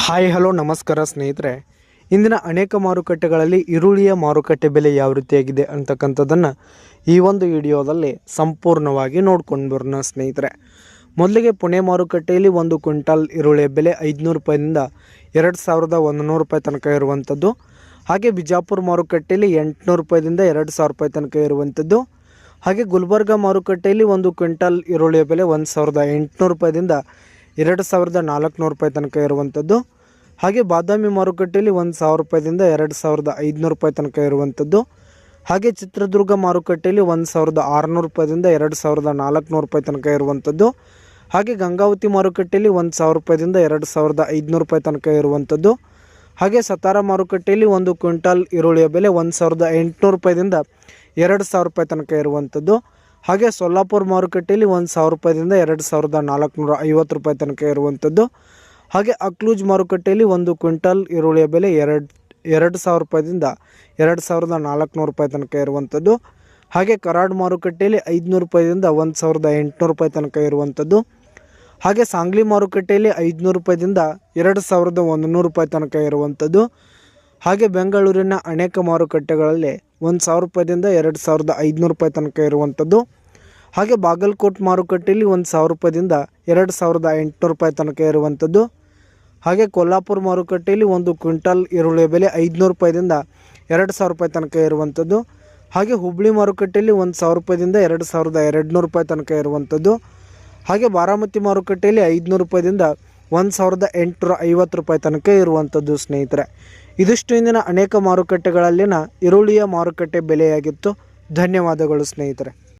Hi hello ನಮಸ್ಕಾರ ಸ್ನೇಹಿತರೆ. ಇಂದಿನ ಅನೇಕ ಮಾರುಕಟ್ಟೆಗಳಲ್ಲಿ ಈರುಳ್ಳಿಯ ಮಾರುಕಟ್ಟೆ ಬೆಲೆ ಯಾವ ರೀತಿಯಾಗಿದೆ ಅಂತಕ್ಕಂಥದ್ದನ್ನು ಈ ಒಂದು ವಿಡಿಯೋದಲ್ಲಿ ಸಂಪೂರ್ಣವಾಗಿ ನೋಡ್ಕೊಂಡು ಬರೋಣ ಸ್ನೇಹಿತರೆ. ಮೊದಲಿಗೆ ಪುಣೆ ಮಾರುಕಟ್ಟೆಯಲ್ಲಿ ಒಂದು ಕ್ವಿಂಟಾಲ್ ಈರುಳ್ಳಿಯ ಬೆಲೆ 500 ರೂಪಾಯಿಯಿಂದ 2100 ರೂಪಾಯಿ ತನಕ ಇರುವಂಥದ್ದು. ಹಾಗೆ ಬಿಜಾಪುರ ಮಾರುಕಟ್ಟೆಯಲ್ಲಿ 800 ರೂಪಾಯಿದಿಂದ 2000 ರೂಪಾಯಿ ತನಕ ಇರುವಂಥದ್ದು. ಹಾಗೆ ಗುಲ್ಬರ್ಗ ಮಾರುಕಟ್ಟೆಯಲ್ಲಿ ಒಂದು ಕ್ವಿಂಟಾಲ್ ಈರುಳ್ಳಿಯ ಬೆಲೆ 1800 ರೂಪಾಯಿದಿಂದ 2400 ರೂಪಾಯಿ ತನಕ ಇರುವಂಥದ್ದು. ಹಾಗೆ ಬಾದಾಮಿ ಮಾರುಕಟ್ಟೆಯಲ್ಲಿ 1000 ರೂಪಾಯಿದಿಂದ 2500 ರೂಪಾಯಿ ತನಕ ಇರುವಂಥದ್ದು. ಹಾಗೆ ಚಿತ್ರದುರ್ಗ ಮಾರುಕಟ್ಟೆಯಲ್ಲಿ 1600 ರೂಪಾಯಿದಿಂದ 2400 ರೂಪಾಯಿ ತನಕ ಇರುವಂಥದ್ದು. ಹಾಗೆ ಗಂಗಾವತಿ ಮಾರುಕಟ್ಟೆಯಲ್ಲಿ 1000 ರೂಪಾಯಿದಿಂದ 2500 ರೂಪಾಯಿ ತನಕ ಇರುವಂಥದ್ದು. ಹಾಗೆ ಸತಾರ ಮಾರುಕಟ್ಟೆಯಲ್ಲಿ ಒಂದು ಕ್ವಿಂಟಾಲ್ ಈರುಳ್ಳಿಯ ಬೆಲೆ 1800 ರೂಪಾಯಿದಿಂದ 2000 ರೂಪಾಯಿ ತನಕ ಇರುವಂಥದ್ದು. ಹಾಗೆ ಸೊಲ್ಲಾಪುರ ಮಾರುಕಟ್ಟೆಯಲ್ಲಿ 1000 ರೂಪಾಯಿದಿಂದ 2450 ರೂಪಾಯಿ ತನಕ ಇರುವಂಥದ್ದು. ಹಾಗೆ ಅಕ್ಲೂಜ್ ಮಾರುಕಟ್ಟೆಯಲ್ಲಿ ಒಂದು ಕ್ವಿಂಟಾಲ್ ಈರುಳ್ಳಿಯ ಬೆಲೆ 2000 ರೂಪಾಯಿದಿಂದ 2400 ರೂಪಾಯಿ ತನಕ ಇರುವಂಥದ್ದು. ಹಾಗೆ ಕರಾಡ್ ಮಾರುಕಟ್ಟೆಯಲ್ಲಿ 500 ರೂಪಾಯಿದಿಂದ 1800 ರೂಪಾಯಿ ತನಕ ಇರುವಂಥದ್ದು. ಹಾಗೆ ಸಾಂಗ್ಲಿ ಮಾರುಕಟ್ಟೆಯಲ್ಲಿ 500 ರೂಪಾಯಿದಿಂದ 2100 ರೂಪಾಯಿ ತನಕ ಇರುವಂಥದ್ದು. ಹಾಗೆ ಬೆಂಗಳೂರಿನ ಅನೇಕ ಮಾರುಕಟ್ಟೆಗಳಲ್ಲಿ 1000 ರೂಪಾಯಿದಿಂದ 2500 ರೂಪಾಯಿ ತನಕ ಇರುವಂಥದ್ದು. ಹಾಗೆ ಬಾಗಲಕೋಟ್ ಮಾರುಕಟ್ಟೆಯಲ್ಲಿ 1000 ರೂಪಾಯಿದಿಂದ 2800 ರೂಪಾಯಿ ತನಕ ಇರುವಂಥದ್ದು. ಹಾಗೆ ಕೊಲ್ಲಾಪುರ ಮಾರುಕಟ್ಟೆಯಲ್ಲಿ ಒಂದು ಕ್ವಿಂಟಾಲ್ ಈರುಳ್ಳಿಯ ಬೆಲೆ 500 ರೂಪಾಯಿದಿಂದ 2000 ರೂಪಾಯಿ ತನಕ ಇರುವಂಥದ್ದು. ಹಾಗೆ ಹುಬ್ಬಳ್ಳಿ ಮಾರುಕಟ್ಟೆಯಲ್ಲಿ 1000 ರೂಪಾಯಿದಿಂದ 2200 ರೂಪಾಯಿ ತನಕ ಇರುವಂಥದ್ದು. ಹಾಗೆ ಬಾರಾಮತಿ ಮಾರುಕಟ್ಟೆಯಲ್ಲಿ 500 ರೂಪಾಯಿದಿಂದ 1850 ರೂಪಾಯಿ ತನಕ ಇರುವಂಥದ್ದು ಸ್ನೇಹಿತರೆ. ಇದಿಷ್ಟು ಇಂದಿನ ಅನೇಕ ಮಾರುಕಟ್ಟೆಗಳಲ್ಲಿನ ಈರುಳ್ಳಿಯ ಮಾರುಕಟ್ಟೆ ಬೆಲೆಯಾಗಿತ್ತು. ಧನ್ಯವಾದಗಳು ಸ್ನೇಹಿತರೆ.